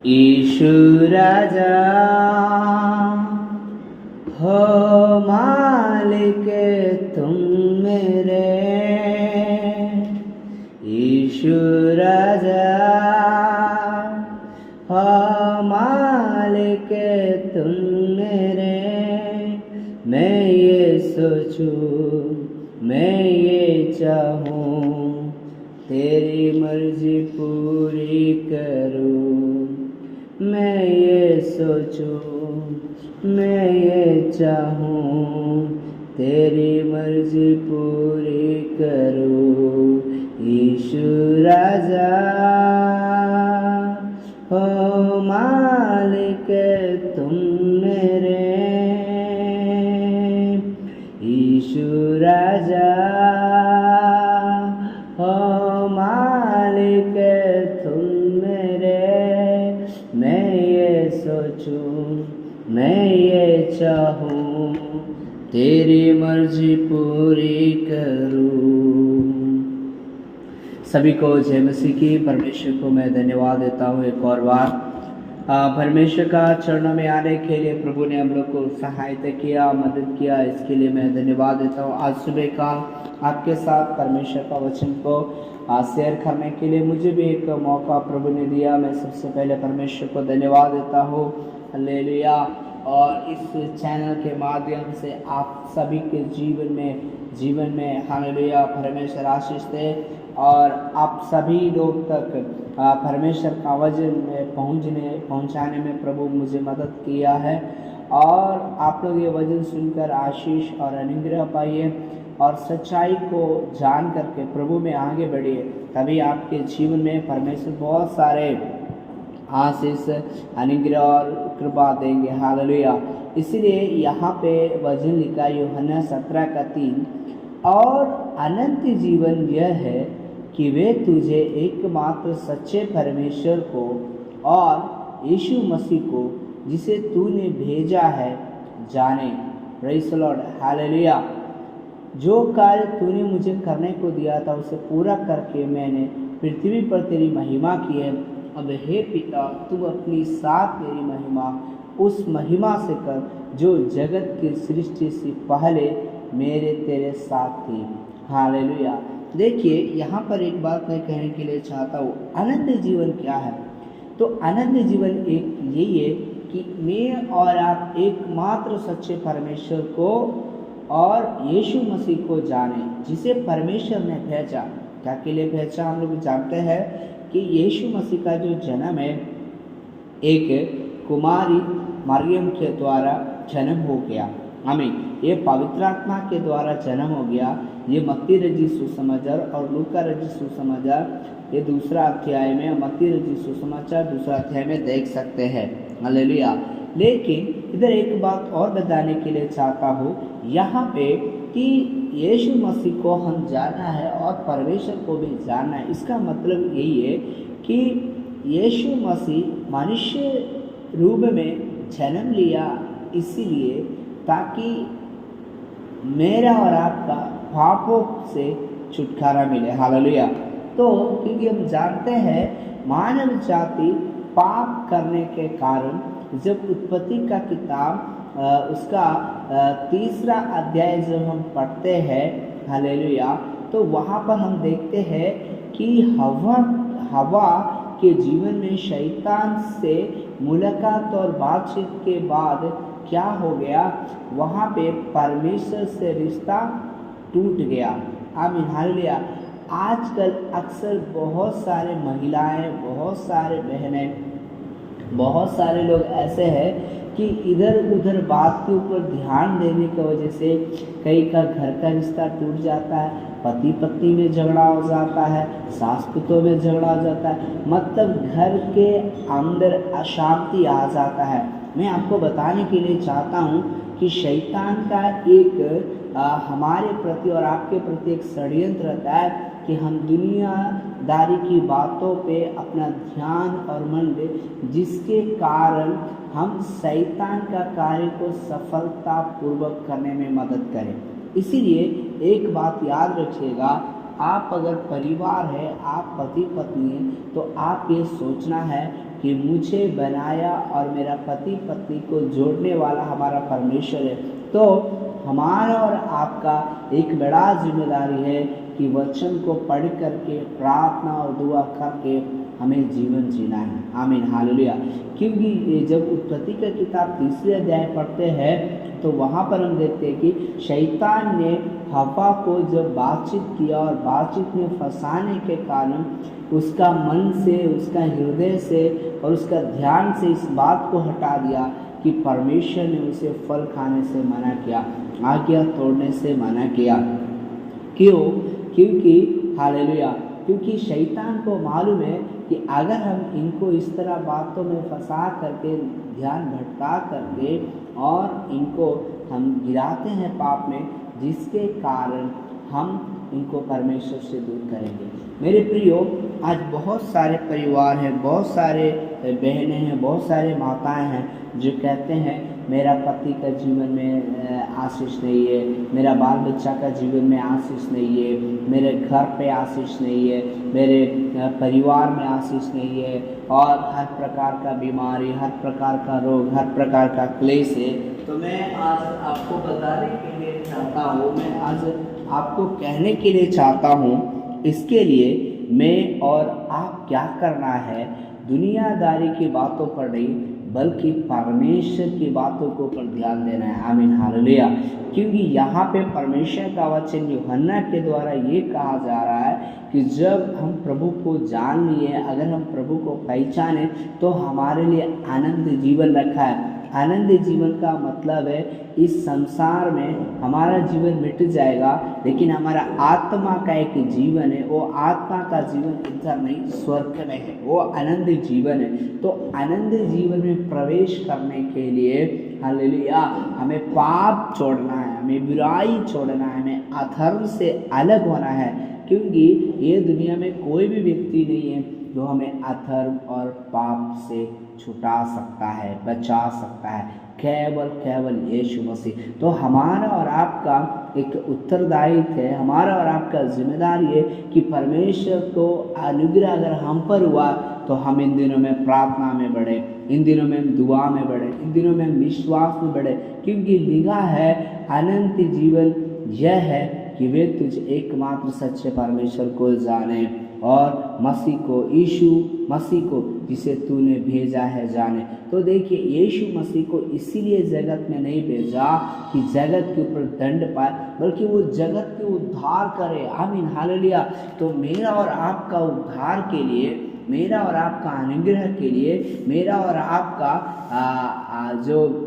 यीशु राजा हो मालिक तुम मेरे, यीशु राजा हो मालिक तुम मेरे। मैं ये सोचूं, मैं ये चाहूं, तेरी मर्जी पूरी करूं। मैं ये सोचूं, मैं ये चाहूं, तेरी मर्जी पूरी करूं। यीशु राजा हो मालिक तुम मेरे, यीशु राजा हो मालिक तुम मेरे। मैं ये सोचूं, मैं ये चाहूं, तेरी मर्जी पूरी करूं। सभी को जय मसीह की। परमेश्वर को मैं धन्यवाद देता हूँ एक और बार परमेश्वर का चरणों में आने के लिए प्रभु ने हम लोग को सहायता किया, मदद किया, इसके लिए मैं धन्यवाद देता हूँ। आज सुबह का आपके साथ परमेश्वर का वचन को शेयर करने के लिए मुझे भी एक मौका प्रभु ने दिया। मैं सबसे पहले परमेश्वर को धन्यवाद देता हूँ। हालेलुया। और इस चैनल के माध्यम से आप सभी के जीवन में हालेलुया परमेश्वर आशीष दे और आप सभी लोग तक परमेश्वर का वचन में पहुंचाने में प्रभु मुझे मदद किया है। और आप लोग ये वचन सुनकर आशीष और अनुग्रह पाइए और सच्चाई को जान करके प्रभु में आगे बढ़िए, तभी आपके जीवन में परमेश्वर बहुत सारे आशीष, अनुग्रह और कृपा देंगे। हालेलुया। इसलिए यहाँ पे वचन लिखा यूहन्ना 17:3, और अनंत जीवन यह है कि वे तुझे एकमात्र सच्चे परमेश्वर को और यीशु मसीह को जिसे तूने भेजा है जाने। Praise the Lord. हालेलुया। जो कार्य तूने मुझे करने को दिया था उसे पूरा करके मैंने पृथ्वी पर तेरी महिमा की है। अब हे पिता, तू अपनी साथ मेरी महिमा उस महिमा से कर जो जगत की सृष्टि से पहले मेरे तेरे साथ थी। हालेलुया। देखिए यहाँ पर एक बात मैं कहने के लिए चाहता हूँ, अनंत जीवन क्या है? तो अनंत जीवन एक यही है कि मैं और आप एकमात्र सच्चे परमेश्वर को और यीशु मसीह को जाने, जिसे परमेश्वर ने भेजा। क्या के लिए भेजा हम लोग जानते हैं कि यीशु मसीह का जो जन्म है एक कुमारी मरियम के द्वारा जन्म हो गया। आमीन। ये पवित्र आत्मा के द्वारा जन्म हो गया। ये मत्ती रची सुसमाचार और लूका रची सुसमाचार ये दूसरा अध्याय में, मत्ती रची सुसमाचार दूसरा अध्याय में देख सकते हैं। हालेलुया। लेकिन इधर एक बात और बताने के लिए चाहता हूँ यहाँ पे कि यीशु मसीह को हम जानना है और परमेश्वर को भी जानना है। इसका मतलब यही है कि यीशु मसीह मनुष्य रूप में जन्म लिया इसीलिए ताकि मेरा और आपका पापों से छुटकारा मिले। हालेलुया। तो क्योंकि हम जानते हैं मानव जाति पाप करने के कारण, जब उत्पत्ति का किताब उसका 3रा अध्याय जब हम पढ़ते हैं, हालेलुया, तो वहाँ पर हम देखते हैं कि हवा के जीवन में शैतान से मुलाकात और बातचीत के बाद क्या हो गया, वहाँ पे परमेश्वर से रिश्ता टूट गया। आमीन। हालेलुया। आजकल अक्सर बहुत सारे महिलाएं, बहुत सारे बहनें, बहुत सारे लोग ऐसे हैं कि इधर उधर बात के ऊपर ध्यान देने की वजह से कई का घर का रिश्ता टूट जाता है, पति पत्नी में झगड़ा हो जाता है, सास पुतों में झगड़ा हो जाता है, मतलब घर के अंदर अशांति आ जाता है। मैं आपको बताने के लिए चाहता हूँ कि शैतान का एक हमारे प्रति और आपके प्रति एक षड्यंत्र रहता है कि हम दुनियादारी की बातों पे अपना ध्यान और मन दें, जिसके कारण हम शैतान का कार्य को सफलतापूर्वक करने में मदद करें। इसीलिए एक बात याद रखिएगा, आप अगर परिवार है, आप पति पत्नी हैं, तो आप ये सोचना है कि मुझे बनाया और मेरा पति पत्नी को जोड़ने वाला हमारा परमेश्वर है। तो हमारा और आपका एक बड़ा जिम्मेदारी है कि वचन को पढ़ करके प्रार्थना और दुआ करके हमें जीवन जीना है। आमीन, हालेलुया। क्योंकि ये जब उत्पत्ति का किताब 3 अध्याय पढ़ते हैं तो वहाँ पर हम देखते हैं कि शैतान ने हवा को जब बातचीत किया और बातचीत में फंसाने के कारण उसका मन से, उसका हृदय से और उसका ध्यान से इस बात को हटा दिया कि परमेश्वर ने उसे फल खाने से मना किया, आज्ञा तोड़ने से मना किया। क्यों? क्योंकि हालेलुया, क्योंकि शैतान को मालूम है कि अगर हम इनको इस तरह बातों में फंसा करके, ध्यान भटका करके और इनको हम गिराते हैं पाप में, जिसके कारण हम इनको परमेश्वर से दूर करेंगे। मेरे प्रियो, आज बहुत सारे परिवार हैं, बहुत सारे बहनें हैं, बहुत सारे माताएं हैं जो कहते हैं मेरा पति का जीवन में आशीष नहीं है, मेरा बाल बच्चा का जीवन में आशीष नहीं है, मेरे घर पे आशीष नहीं है, मेरे परिवार में आशीष नहीं है, और हर प्रकार का बीमारी, हर प्रकार का रोग, हर प्रकार का क्लेश है। तो मैं आज आपको बताने के लिए चाहता हूँ, मैं आज आपको कहने के लिए चाहता हूँ, इसके लिए मैं और आप क्या करना है, दुनियादारी की बातों पर नहीं बल्कि परमेश्वर की बातों को पर ध्यान देना है। आमीन, हालेलुया। क्योंकि यहाँ पे परमेश्वर का वचन यूहन्ना के द्वारा ये कहा जा रहा है कि जब हम प्रभु को जान लिए, अगर हम प्रभु को पहचाने तो हमारे लिए आनंद जीवन रखा है। आनंद जीवन का मतलब है इस संसार में हमारा जीवन मिट जाएगा, लेकिन हमारा आत्मा का एक जीवन है, वो आत्मा का जीवन इधर नहीं स्वर्ग में है, वो आनंद जीवन है। तो आनंद जीवन में प्रवेश करने के लिए हालेलुया हमें पाप छोड़ना है, हमें बुराई छोड़ना है, हमें अधर्म से अलग होना है। क्योंकि ये दुनिया में कोई भी व्यक्ति नहीं है जो हमें अधर्म और पाप से छुटा सकता है, बचा सकता है, केवल यीशु मसीह। तो हमारा और आपका एक उत्तरदायित्व है, हमारा और आपका जिम्मेदारी है कि परमेश्वर को अनुग्रह अगर हम पर हुआ तो हम इन दिनों में प्रार्थना में बढ़े, इन दिनों में हम दुआ में बढ़े, इन दिनों में हम विश्वास में बढ़े। क्योंकि लिखा है अनंत जीवन यह है कि वे तुझ एकमात्र सच्चे परमेश्वर को जाने और मसीह को, यीशु मसीह को जिसे तूने भेजा है जाने। तो देखिए, यीशु मसीह को इसीलिए जगत में नहीं भेजा कि जगत के ऊपर दंड पाए, बल्कि वो जगत के उद्धार करे। आमीन, हालेलुया। तो मेरा और आपका उद्धार के लिए, मेरा और आपका अनुग्रह के लिए, मेरा और आपका जो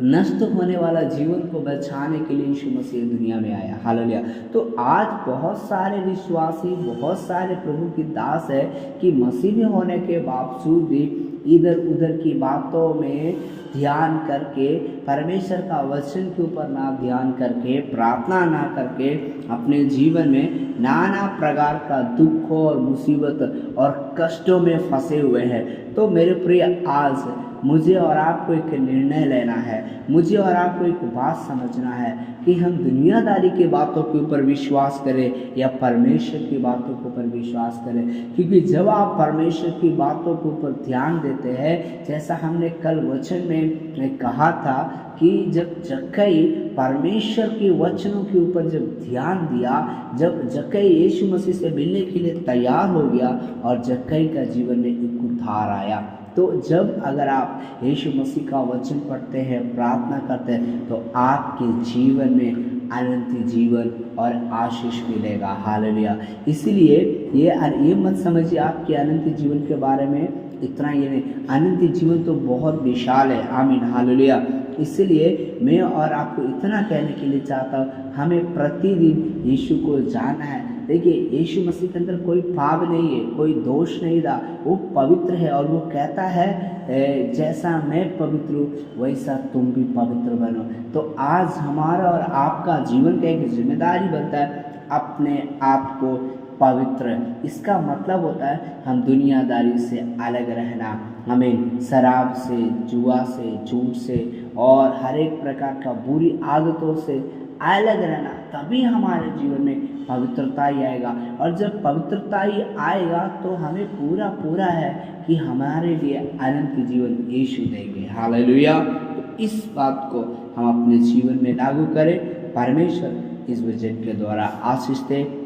नष्ट होने वाला जीवन को बचाने के लिए यीशु मसीह दुनिया में आया। हालेलुया। तो आज बहुत सारे विश्वासी, बहुत सारे प्रभु की दास है कि मसीह में होने के बावजूद भी इधर उधर की बातों में ध्यान करके, परमेश्वर का वचन के ऊपर ना ध्यान करके, प्रार्थना ना करके अपने जीवन में नाना प्रकार का दुख और मुसीबत और कष्टों में फंसे हुए हैं। तो मेरे प्रिय, आज मुझे और आपको एक निर्णय लेना है, मुझे और आपको एक बात समझना है कि हम दुनियादारी की बातों के ऊपर विश्वास करें या परमेश्वर की बातों के ऊपर विश्वास करें। क्योंकि जब आप परमेश्वर की बातों के ऊपर ध्यान देते हैं, जैसा हमने कल वचन में कहा था कि जब जक्कई परमेश्वर के वचनों के ऊपर जब ध्यान दिया, जब जक्कई यीशु मसीह से मिलने के लिए तैयार हो गया और जक्कई का जीवन में एक उद्धार आया। तो जब अगर आप यीशु मसीह का वचन पढ़ते हैं, प्रार्थना करते हैं, तो आपके जीवन में अनंत जीवन और आशीष मिलेगा। हालेलुया। इसलिए ये मत समझिए आपके अनंत जीवन के बारे में इतना ये नहीं, अनंत जीवन तो बहुत विशाल है। आमीन, हालेलुया। इसलिए मैं और आपको इतना कहने के लिए चाहता हूँ, हमें प्रतिदिन यीशु को जानना है। देखिए, यीशु मसीह के अंदर कोई पाप नहीं है, कोई दोष नहीं था, वो पवित्र है और वो कहता है जैसा मैं पवित्र हूँ वैसा तुम भी पवित्र बनो। तो आज हमारा और आपका जीवन का एक जिम्मेदारी बनता है अपने आप को पवित्र। इसका मतलब होता है हम दुनियादारी से अलग रहना, हमें शराब से, जुआ से, झूठ से और हर एक प्रकार का बुरी आदतों से अलग रहना, तभी हमारे जीवन में पवित्रता ही आएगा। और जब पवित्रता ही आएगा तो हमें पूरा पूरा है कि हमारे लिए अनंत जीवन यीशु देंगे। हालेलुया। तो इस बात को हम अपने जीवन में लागू करें। परमेश्वर इस वचन के द्वारा आशीष दे।